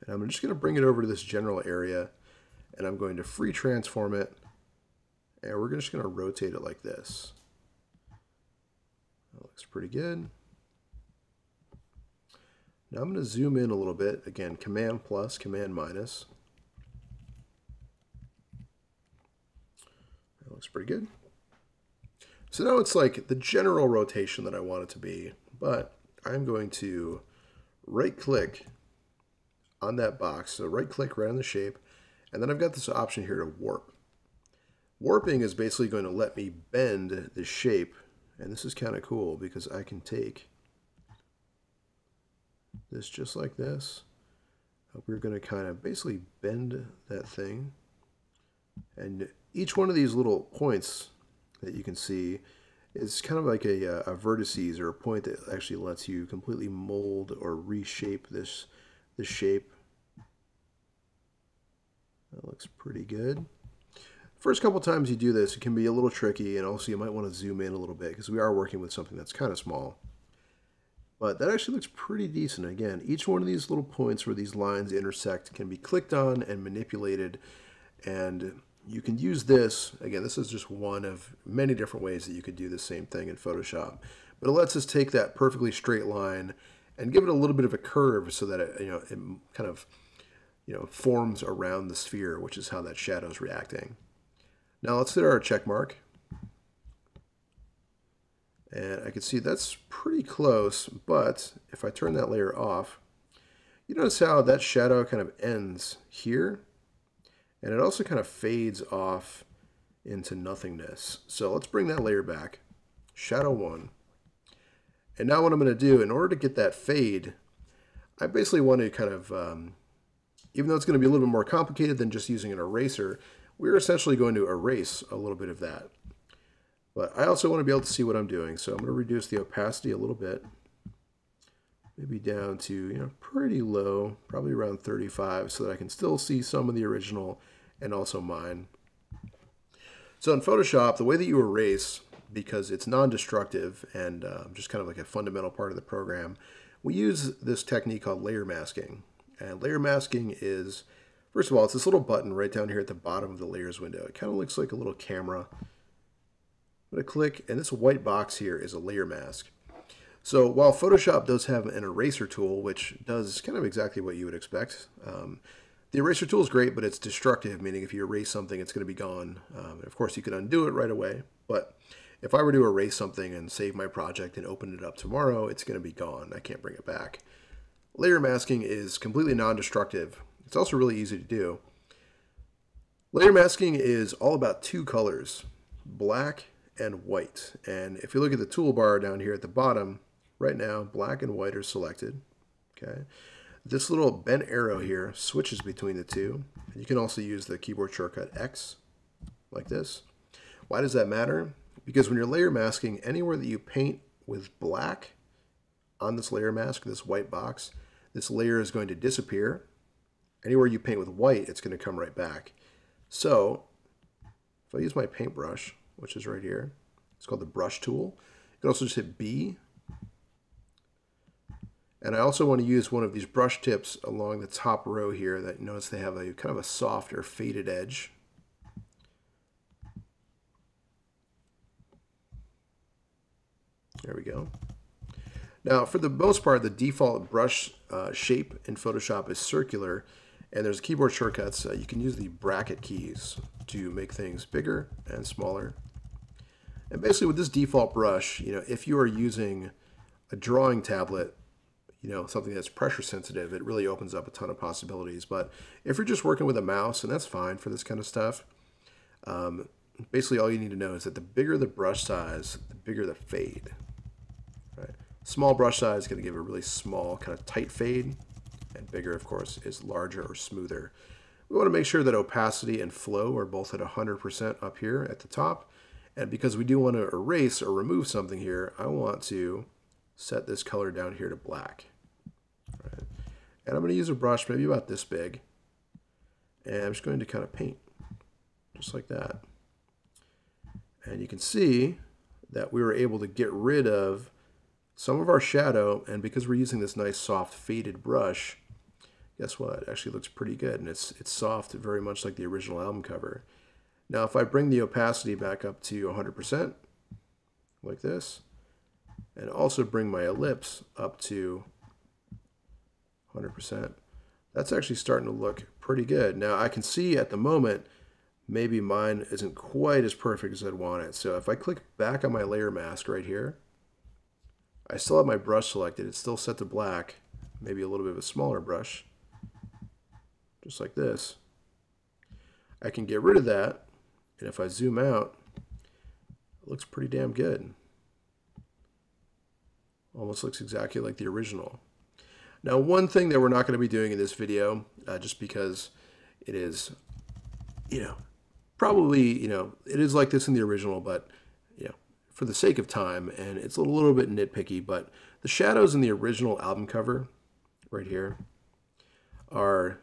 and I'm just going to bring it over to this general area, and I'm going to free transform it, and we're just going to rotate it like this. That looks pretty good. Now I'm going to zoom in a little bit. Again, Command plus, Command minus. Looks pretty good. So now it's like the general rotation that I want it to be, but I'm going to right click on that box. So right click right on the shape, and then I've got this option here to warp. Warping is basically going to let me bend the shape, and this is kind of cool because I can take this just like this. we're going to kind of basically bend that thing. And each one of these little points that you can see is kind of like a vertices, or a point that actually lets you completely mold or reshape this shape. That looks pretty good. First couple times you do this, it can be a little tricky, and also you might want to zoom in a little bit because we are working with something that's kind of small. But that actually looks pretty decent. Again, each one of these little points where these lines intersect can be clicked on and manipulated, and you can use this. Again, this is just one of many different ways that you could do the same thing in Photoshop. But it lets us take that perfectly straight line and give it a little bit of a curve so that it kind of forms around the sphere, which is how that shadow is reacting. Now let's hit our check mark. And I can see that's pretty close, but if I turn that layer off, you notice how that shadow kind of ends here, and it also kind of fades off into nothingness. So let's bring that layer back, shadow 1. And now what I'm going to do, in order to get that fade, I basically want to kind of, even though it's going to be a little bit more complicated than just using an eraser, we're essentially going to erase a little bit of that. But I also want to be able to see what I'm doing, so I'm going to reduce the opacity a little bit, maybe down to pretty low, probably around 35, so that I can still see some of the original and also mine. So in Photoshop, the way that you erase, because it's non-destructive and just kind of like a fundamental part of the program, we use this technique called layer masking. And layer masking is, first of all, it's this little button right down here at the bottom of the layers window. It kind of looks like a little camera. I'm going to click, and this white box here is a layer mask. So while Photoshop does have an eraser tool, which does kind of exactly what you would expect, the eraser tool is great, but it's destructive, meaning if you erase something, it's going to be gone. Of course, you can undo it right away, but if I were to erase something and save my project and open it up tomorrow, it's going to be gone. I can't bring it back. Layer masking is completely non-destructive. It's also really easy to do. Layer masking is all about two colors, black and white. And if you look at the toolbar down here at the bottom, right now, black and white are selected. Okay. This little bent arrow here switches between the two. You can also use the keyboard shortcut X, like this. Why does that matter? Because when you're layer masking, anywhere that you paint with black on this layer mask, this white box, this layer is going to disappear. Anywhere you paint with white, it's going to come right back. So if I use my paintbrush, which is right here, it's called the brush tool. You can also just hit B. And I also want to use one of these brush tips along the top row here that you notice they have a kind of a soft or faded edge. There we go. Now, for the most part, the default brush shape in Photoshop is circular, and there's keyboard shortcuts. You can use the bracket keys to make things bigger and smaller. And basically with this default brush, if you are using a drawing tablet, something that's pressure sensitive, it really opens up a ton of possibilities. But if you're just working with a mouse, and that's fine for this kind of stuff, basically all you need to know is that the bigger the brush size, the bigger the fade. Right? Small brush size is going to give a really small, kind of tight fade, and bigger, of course, is larger or smoother. We want to make sure that opacity and flow are both at 100% up here at the top. And because we do want to erase or remove something here, I want to set this color down here to black. Right. And I'm going to use a brush maybe about this big. And I'm just going to kind of paint, just like that. And you can see that we were able to get rid of some of our shadow, and because we're using this nice soft faded brush, guess what? It actually looks pretty good, and it's soft, very much like the original album cover. Now, if I bring the opacity back up to 100%, like this, and also bring my ellipse up to 100%, that's actually starting to look pretty good. Now, I can see at the moment, maybe mine isn't quite as perfect as I'd want it. So if I click back on my layer mask right here, I still have my brush selected. It's still set to black, maybe a little bit of a smaller brush, just like this. I can get rid of that, and if I zoom out, it looks pretty damn good. Almost looks exactly like the original. Now, one thing that we're not going to be doing in this video, just because it is, probably, it is like this in the original, but, for the sake of time, and it's a little bit nitpicky, but the shadows in the original album cover right here are,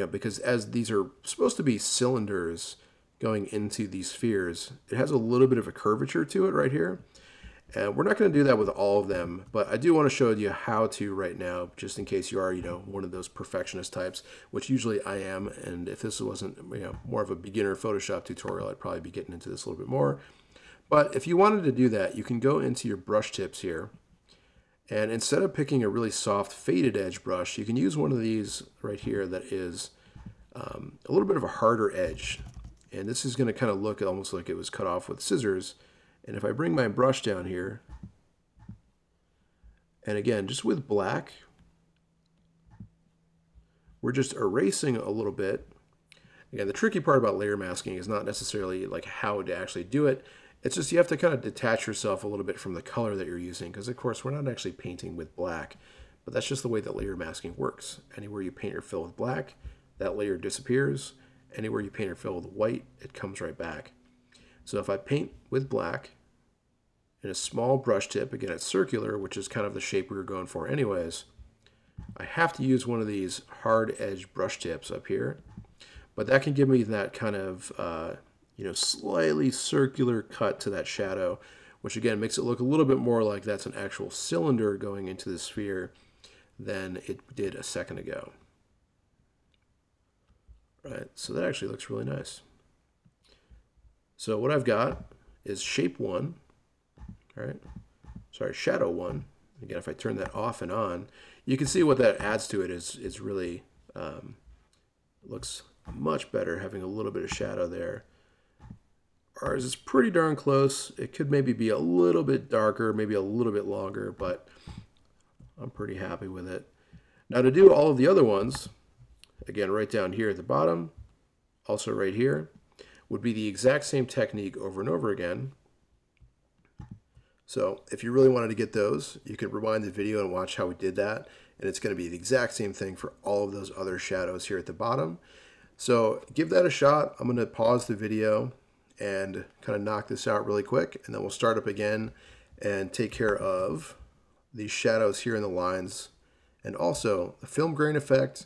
because as these are supposed to be cylinders going into these spheres, it has a little bit of a curvature to it right here. And we're not going to do that with all of them, but I do want to show you how to right now, just in case you are, one of those perfectionist types, which usually I am. And if this wasn't, more of a beginner Photoshop tutorial, I'd probably be getting into this a little bit more. But if you wanted to do that, you can go into your brush tips here. And instead of picking a really soft faded edge brush, you can use one of these right here that is a little bit of a harder edge. And this is going to kind of look almost like it was cut off with scissors. And if I bring my brush down here, and again, just with black, we're just erasing a little bit. Again, the tricky part about layer masking is not necessarily like how to actually do it. It's just you have to kind of detach yourself a little bit from the color that you're using, because of course we're not actually painting with black, but that's just the way that layer masking works. Anywhere you paint or fill with black, that layer disappears. Anywhere you paint or fill with white, it comes right back. So if I paint with black in a small brush tip, again it's circular, which is kind of the shape we were going for anyways, I have to use one of these hard edge brush tips up here, but that can give me that kind of slightly circular cut to that shadow, which again makes it look a little bit more like that's an actual cylinder going into the sphere than it did a second ago. Right, so that actually looks really nice. So what I've got is shape 1, shadow 1. Again, if I turn that off and on, you can see what that adds to it is really, looks much better having a little bit of shadow there. Ours is pretty darn close. It could maybe be a little bit darker, maybe a little bit longer, but I'm pretty happy with it. Now to do all of the other ones, again, right down here at the bottom, also right here, would be the exact same technique over and over again. So if you really wanted to get those, you could rewind the video and watch how we did that, and it's going to be the exact same thing for all of those other shadows here at the bottom. So give that a shot. I'm going to pause the video and kind of knock this out really quick, and then we'll start up again and take care of these shadows here in the lines, and also the film grain effect.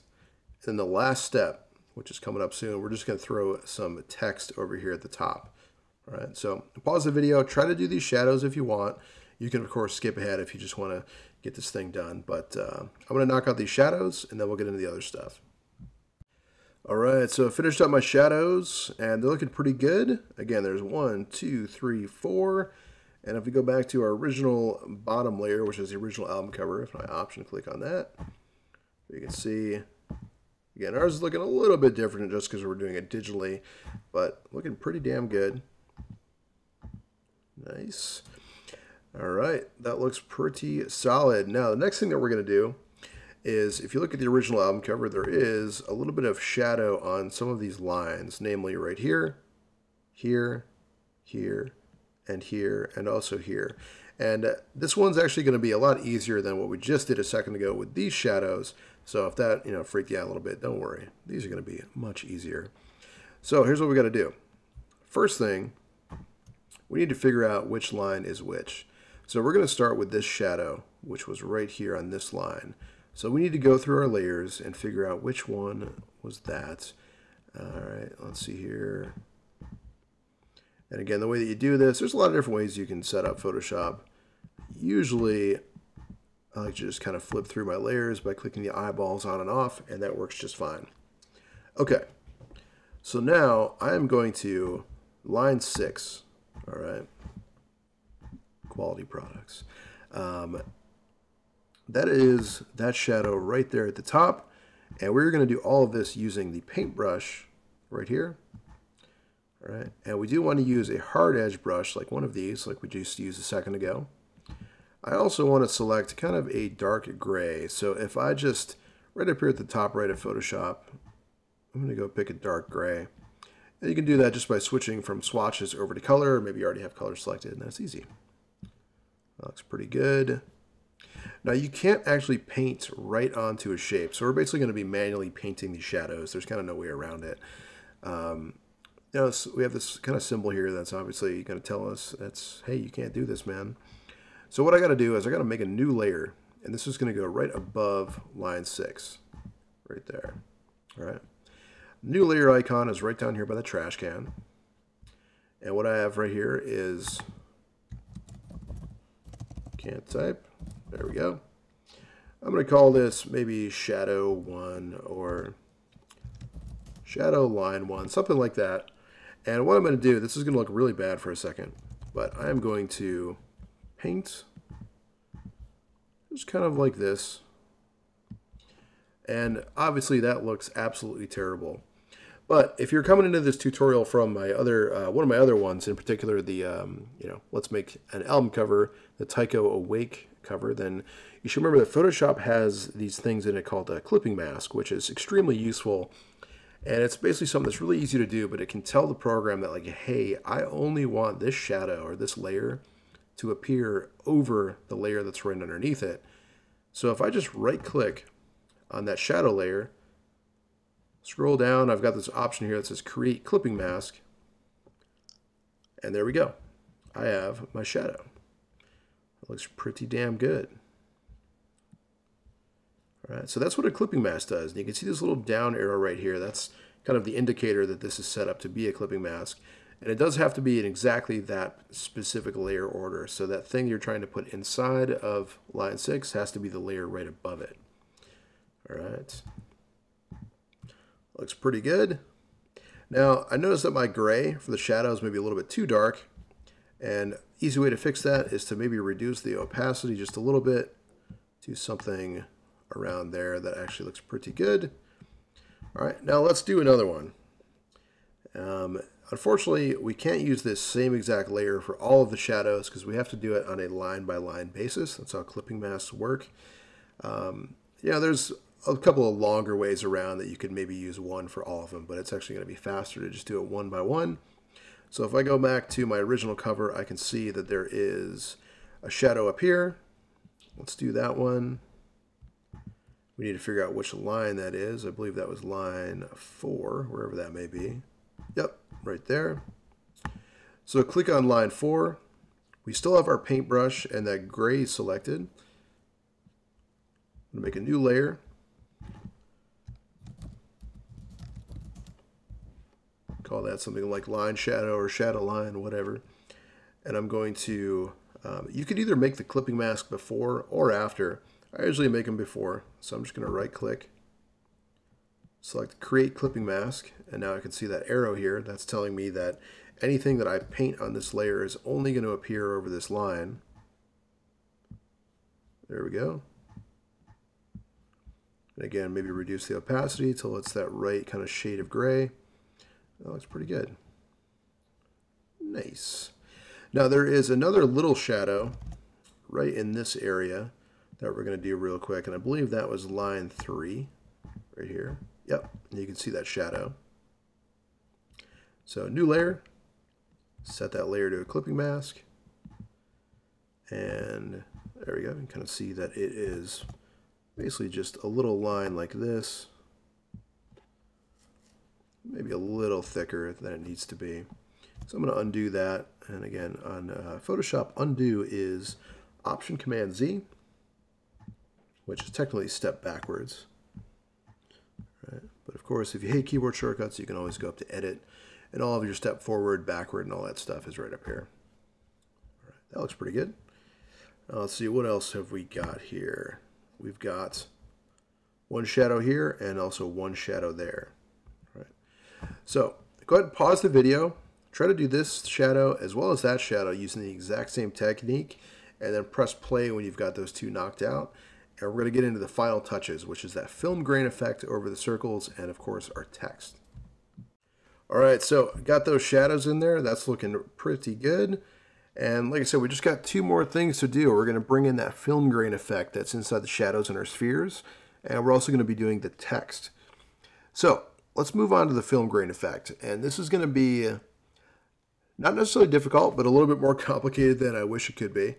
And the last step, which is coming up soon, we're just going to throw some text over here at the top. All right, so pause the video, try to do these shadows if you want. You can, of course, skip ahead if you just want to get this thing done. But I'm going to knock out these shadows, and then we'll get into the other stuff. All right, so I finished up my shadows, and they're looking pretty good. Again, there's 1, 2, 3, 4. And if we go back to our original bottom layer, which is the original album cover, if I option click on that, you can see, again, ours is looking a little bit different just because we're doing it digitally, but looking pretty damn good. Nice. All right, that looks pretty solid. Now, the next thing that we're going to do is, if you look at the original album cover, there is a little bit of shadow on some of these lines, namely right here, here, here, and here, and also here. And this one's actually going to be a lot easier than what we just did a second ago with these shadows. So if that, freaked you out a little bit, don't worry. These are going to be much easier. So here's what we got to do. First thing, we need to figure out which line is which. So we're going to start with this shadow, which was right here on this line. So we need to go through our layers and figure out which one was that. All right, let's see here. And again, the way that you do this, there's a lot of different ways you can set up Photoshop. Usually, I like to just kind of flip through my layers by clicking the eyeballs on and off, and that works just fine. Okay, so now I am going to line 6, all right, quality products. That is that shadow right there at the top, and we're going to do all of this using the paintbrush right here. All right, and we do want to use a hard edge brush like one of these, like we just used a second ago. I also want to select kind of a dark gray. So if I just, right up here at the top right of Photoshop, I'm going to go pick a dark gray. And you can do that just by switching from swatches over to color. Maybe you already have color selected, and that's easy. That looks pretty good. Now you can't actually paint right onto a shape, so we're basically going to be manually painting these shadows. There's kind of no way around it. So we have this kind of symbol here that's obviously going to tell us that's, hey, you can't do this, man. So what I got to do is I got to make a new layer, and this is going to go right above line 6, right there. All right. New layer icon is right down here by the trash can. And what I have right here is, can't type, there we go. I'm going to call this maybe shadow 1 or shadow line 1, something like that. And what I'm going to do, this is going to look really bad for a second, but I am going to paint just kind of like this. And obviously that looks absolutely terrible. But if you're coming into this tutorial from my other, one of my other ones, in particular the, let's make an album cover, the Tycho Awake cover, then you should remember that Photoshop has these things in it called a clipping mask, which is extremely useful. And it's basically something that's really easy to do, but it can tell the program that, like, hey, I only want this shadow or this layer to appear over the layer that's right underneath it. So if I just right click on that shadow layer, scroll down, I've got this option here that says create clipping mask. And there we go. I have my shadow. It looks pretty damn good. All right, so that's what a clipping mask does. And you can see this little down arrow right here. That's kind of the indicator that this is set up to be a clipping mask. And it does have to be in exactly that specific layer order. So that thing you're trying to put inside of line 6 has to be the layer right above it. All right. Looks pretty good. Now, I noticed that my gray for the shadows may be a little bit too dark. And easy way to fix that is to maybe reduce the opacity just a little bit to something around there that actually looks pretty good. All right, now let's do another one. Unfortunately, we can't use this same exact layer for all of the shadows because we have to do it on a line-by-line basis. That's how clipping masks work. There's a couple of longer ways around that you could maybe use one for all of them, but it's actually going to be faster to just do it one by one. So if I go back to my original cover, I can see that there is a shadow up here. Let's do that one. We need to figure out which line that is. I believe that was line 4, wherever that may be. Yep, right there. So click on line 4. We still have our paintbrush and that gray selected. I'm going to make a new layer. Call that something like line shadow or shadow line, whatever. And I'm going to, you could either make the clipping mask before or after. I usually make them before, so I'm just going to right click, select create clipping mask, and now I can see that arrow here. That's telling me that anything that I paint on this layer is only going to appear over this line. There we go. And again, maybe reduce the opacity till it's that right kind of shade of gray. That looks pretty good. Nice. Now there is another little shadow right in this area that we're going to do real quick, and I believe that was line 3 right here. Yep, and you can see that shadow. So new layer, set that layer to a clipping mask, and there we go. You can kind of see that it is basically just a little line like this, maybe a little thicker than it needs to be. So I'm going to undo that, and again on Photoshop, undo is Option Command Z, which is technically step backwards. Right. But of course, if you hate keyboard shortcuts, you can always go up to Edit, and all of your step forward, backward, and all that stuff is right up here. All right. That looks pretty good. Now let's see, what else have we got here? We've got one shadow here and also one shadow there. All right. So go ahead and pause the video. Try to do this shadow as well as that shadow using the exact same technique, and then press play when you've got those two knocked out. And we're going to get into the final touches, which is that film grain effect over the circles and, of course, our text. All right, so got those shadows in there. That's looking pretty good. And like I said, we just got 2 more things to do. We're going to bring in that film grain effect that's inside the shadows and our spheres. And we're also going to be doing the text. So let's move on to the film grain effect. And this is going to be not necessarily difficult, but a little bit more complicated than I wish it could be.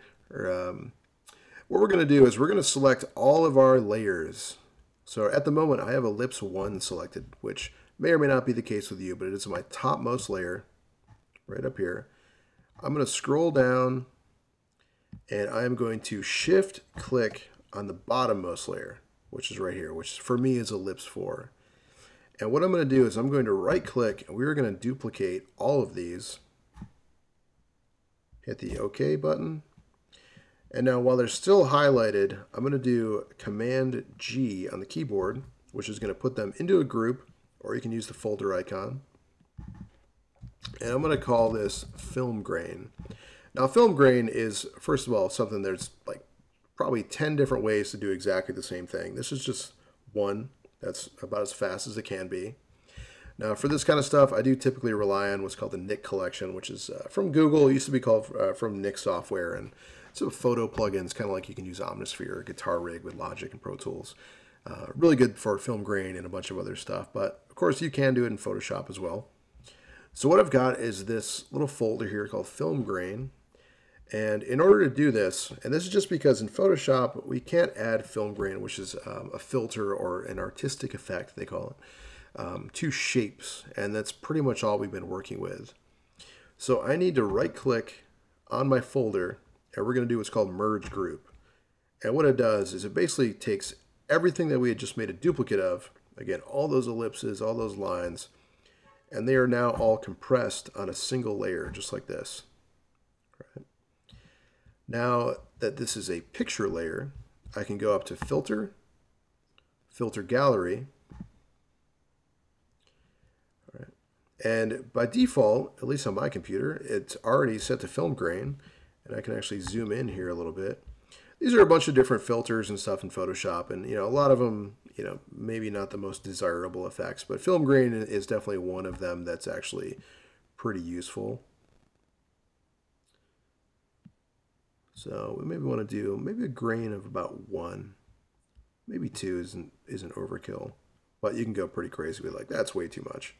what we're going to do is we're going to select all of our layers. So at the moment, I have ellipse 1 selected, which may or may not be the case with you, but it is my topmost layer right up here. I'm going to scroll down, and I'm going to shift click on the bottommost layer, which is right here, which for me is ellipse 4. And what I'm going to do is I'm going to right click, and we're going to duplicate all of these. Hit the OK button. And now while they're still highlighted, I'm going to do Command G on the keyboard, which is going to put them into a group, or you can use the folder icon. And I'm going to call this film grain. Now film grain is, first of all, something there's like probably 10 different ways to do exactly the same thing. This is just one that's about as fast as it can be. Now for this kind of stuff, I do typically rely on what's called the Nik collection, which is from Google. It used to be called from Nik software, and it's a photo plugins, kind of like you can use Omnisphere or Guitar Rig with Logic and Pro Tools. Really good for film grain and a bunch of other stuff, but of course you can do it in Photoshop as well. So what I've got is this little folder here called film grain. And in order to do this, and this is just because in Photoshop we can't add film grain, which is a filter or an artistic effect, they call it, to shapes. And that's pretty much all we've been working with. So I need to right click on my folder, and we're going to do what's called merge group. And what it does is it basically takes everything that we had just made a duplicate of, again, all those ellipses, all those lines, and they are now all compressed on a single layer, just like this. Right. Now that this is a picture layer, I can go up to Filter, Filter Gallery. All right. And by default, at least on my computer, it's already set to film grain. And I can actually zoom in here a little bit. These are a bunch of different filters and stuff in Photoshop, and a lot of them, maybe not the most desirable effects, but film grain is definitely one of them that's actually pretty useful. So we maybe want to do maybe a grain of about 1, maybe 2 isn't overkill, but you can go pretty crazy with like that's way too much.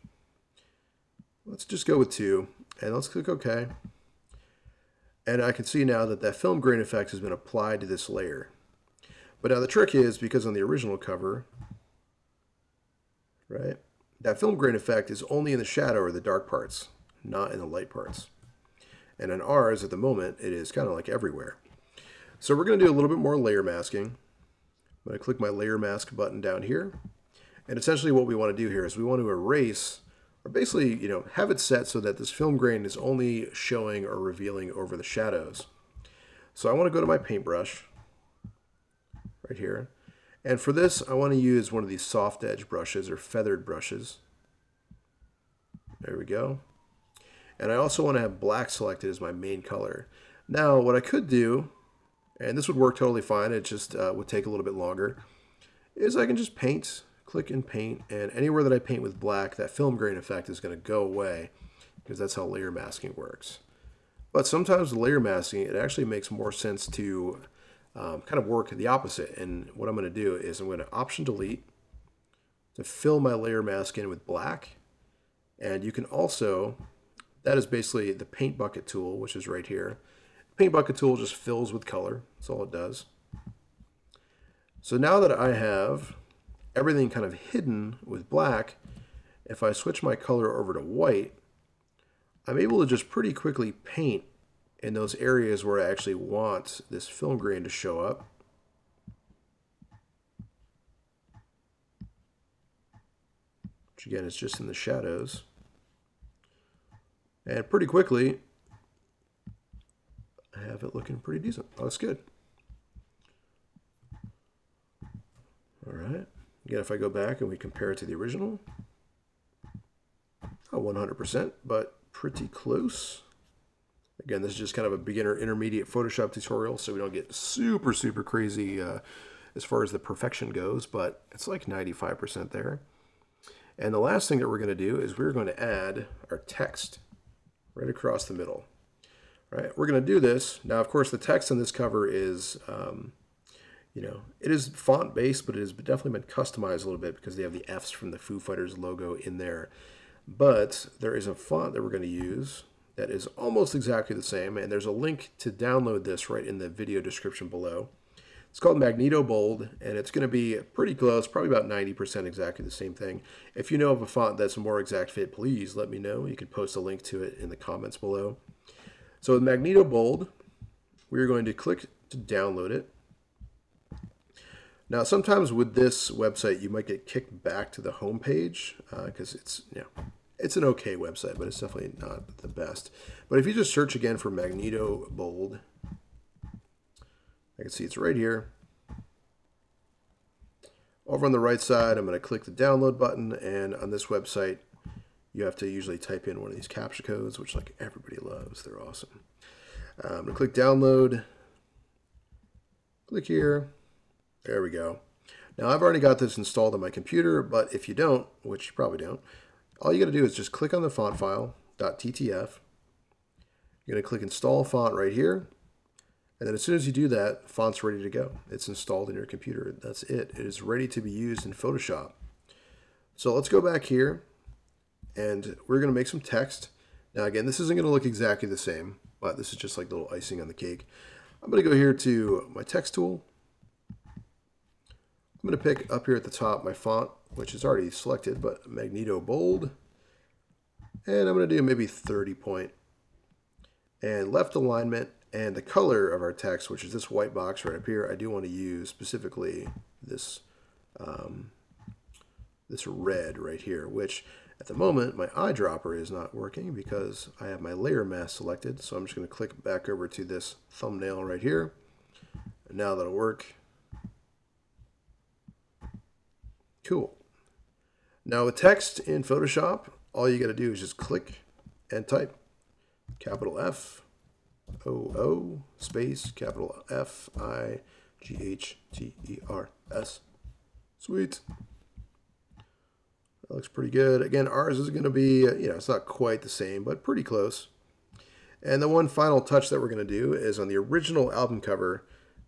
Let's just go with 2, and let's click OK. And I can see now that that film grain effect has been applied to this layer. But now the trick is, because on the original cover, right, that film grain effect is only in the shadow or the dark parts, not in the light parts. And on ours, at the moment, it is kind of like everywhere. So we're going to do a little bit more layer masking. I'm going to click my layer mask button down here. And essentially what we want to do here is we want to erase, or basically, have it set so that this film grain is only showing or revealing over the shadows. So I want to go to my paintbrush right here. And for this, I want to use one of these soft edge brushes or feathered brushes. There we go. And I also want to have black selected as my main color. Now, what I could do, and this would work totally fine, it just would take a little bit longer, is I can just paint, click and paint, and anywhere that I paint with black, that film grain effect is going to go away, because that's how layer masking works. But sometimes with layer masking, it actually makes more sense to kind of work the opposite. And what I'm going to do is I'm going to Option Delete to fill my layer mask in with black. And you can also, that is basically the paint bucket tool, which is right here. Paint bucket tool just fills with color. That's all it does. So now that I have everything kind of hidden with black, if I switch my color over to white, I'm able to just pretty quickly paint in those areas where I actually want this film grain to show up. Which again is just in the shadows. And pretty quickly, I have it looking pretty decent. Oh, that's good. All right. Again, if I go back and we compare it to the original, 100%, but pretty close. Again, this is just kind of a beginner intermediate Photoshop tutorial, so we don't get super, super crazy as far as the perfection goes, but it's like 95% there. And the last thing that we're going to do is we're going to add our text right across the middle. All right, we're going to do this. Now, of course, the text on this cover is, it is font-based, but it has definitely been customized a little bit because they have the Fs from the Foo Fighters logo in there. But there is a font that we're going to use that is almost exactly the same, and there's a link to download this right in the video description below. It's called Magneto Bold, and it's going to be pretty close, probably about 90% exactly the same thing. If you know of a font that's a more exact fit, please let me know. You can post a link to it in the comments below. So with Magneto Bold, we're going to click to download it. Now, sometimes with this website, you might get kicked back to the home page because it's an okay website, but it's definitely not the best. But if you just search again for Magneto Bold, I can see it's right here. Over on the right side, I'm going to click the download button, and on this website, you have to usually type in one of these CAPTCHA codes, which like everybody loves. They're awesome. I'm going to click download. Click here. There we go. Now I've already got this installed on my computer, but if you don't, which you probably don't, all you got to do is just click on the font file, .ttf. You're going to click install font right here. And then as soon as you do that, font's ready to go. It's installed in your computer. That's it. It is ready to be used in Photoshop. So let's go back here, and we're going to make some text. Now again, this isn't going to look exactly the same, but this is just like a little icing on the cake. I'm going to go here to my text tool. I'm going to pick up here at the top my font, which is already selected, but Magneto Bold. And I'm going to do maybe 30 point. And left alignment. And the color of our text, which is this white box right up here, I do want to use specifically this, this red right here, which at the moment my eyedropper is not working because I have my layer mask selected. So I'm just going to click back over to this thumbnail right here. And now that'll work. Cool. Now with text in Photoshop, all you got to do is just click and type capital F. O space capital FIGHTERS. Sweet. That looks pretty good. Again, ours is going to be, it's not quite the same, but pretty close. And the one final touch that we're going to do is on the original album cover,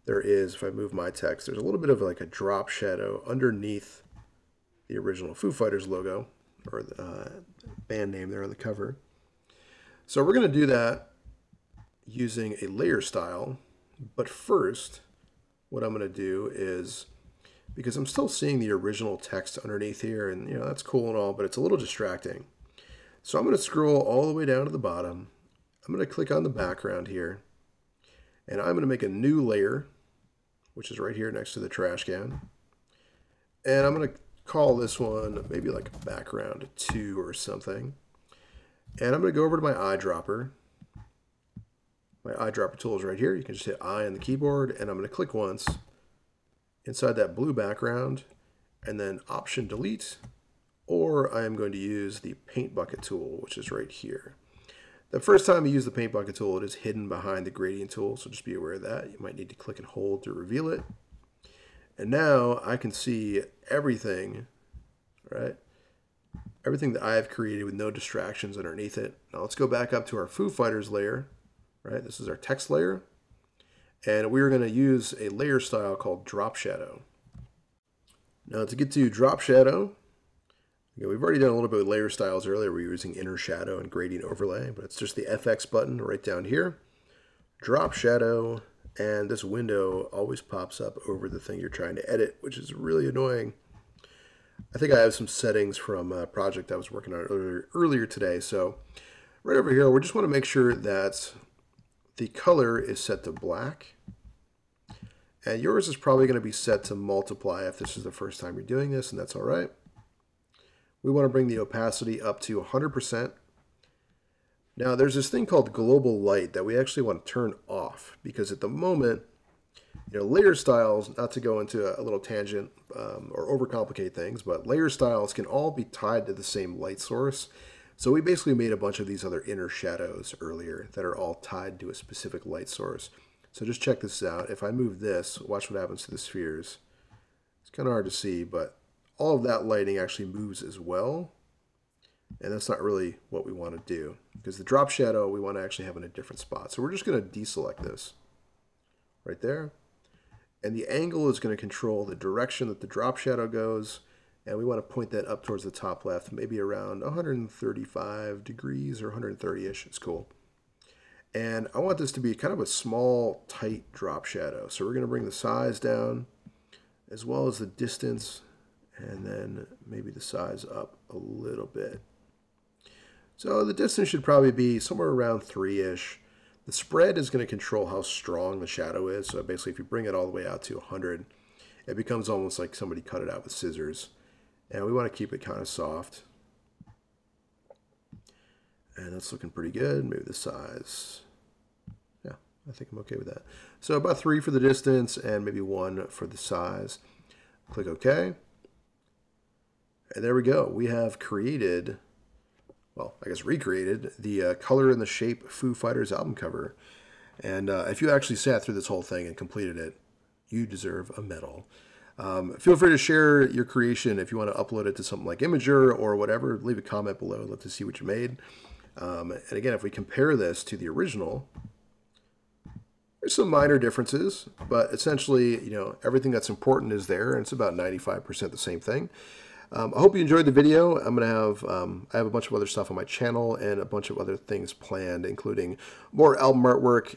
there is, if I move my text, there's a little bit of like a drop shadow underneath the original Foo Fighters logo, or the band name there on the cover. So we're going to do that using a layer style, but first what I'm going to do is, because I'm still seeing the original text underneath here, and that's cool and all, but it's a little distracting. So I'm going to scroll all the way down to the bottom. I'm going to click on the background here, and I'm going to make a new layer, which is right here next to the trash can. And I'm going to call this one maybe like background 2 or something. And I'm going to go over to my eyedropper. My eyedropper tool is right here. You can just hit I on the keyboard, and I'm going to click once inside that blue background, and then Option Delete, or I am going to use the Paint Bucket tool, which is right here. The first time you use the Paint Bucket tool, it is hidden behind the Gradient tool, so just be aware of that. You might need to click and hold to reveal it. And now I can see everything, right? Everything that I have created with no distractions underneath it. Now let's go back up to our Foo Fighters layer. Right, this is our text layer, and we're going to use a layer style called drop shadow. Now to get to drop shadow, we've already done a little bit with layer styles earlier. We were using inner shadow and gradient overlay, but it's just the FX button right down here. Drop shadow, and this window always pops up over the thing you're trying to edit, which is really annoying. I think I have some settings from a project I was working on earlier today. So right over here, we just want to make sure that the color is set to black, and yours is probably going to be set to multiply if this is the first time you're doing this, and that's all right. We want to bring the opacity up to 100%. Now there's this thing called global light that we actually want to turn off, because at the moment, layer styles, not to go into a little tangent or overcomplicate things, but layer styles can all be tied to the same light source. So we basically made a bunch of these other inner shadows earlier that are all tied to a specific light source. So just check this out. If I move this, watch what happens to the spheres. It's kind of hard to see, but all of that lighting actually moves as well. And that's not really what we want to do, because the drop shadow we want to actually have in a different spot. So we're just going to deselect this right there. And the angle is going to control the direction that the drop shadow goes. And we want to point that up towards the top left, maybe around 135 degrees or 130-ish. It's cool. And I want this to be kind of a small, tight drop shadow. So we're going to bring the size down as well as the distance, and then maybe the size up a little bit. So the distance should probably be somewhere around 3-ish. The spread is going to control how strong the shadow is. So basically, if you bring it all the way out to 100, it becomes almost like somebody cut it out with scissors. And we want to keep it kind of soft. And that's looking pretty good. Maybe the size. Yeah, I think I'm okay with that. So about 3 for the distance and maybe 1 for the size. Click OK. And there we go. We have created, well, I guess recreated, the color and the shape Foo Fighters album cover. And if you actually sat through this whole thing and completed it, you deserve a medal. Feel free to share your creation if you want to upload it to something like Imager or whatever. Leave a comment below. I'd love to see what you made. And again, if we compare this to the original, there's some minor differences, but essentially, you know, everything that's important is there, and it's about 95% the same thing. I hope you enjoyed the video. I'm going to have, I have a bunch of other stuff on my channel and a bunch of other things planned, including more album artwork,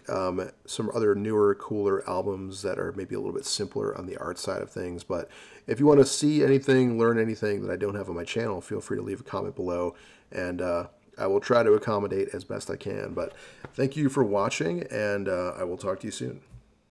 some other newer, cooler albums that are maybe a little bit simpler on the art side of things. But if you want to see anything, learn anything that I don't have on my channel, feel free to leave a comment below, and I will try to accommodate as best I can. But thank you for watching, and I will talk to you soon.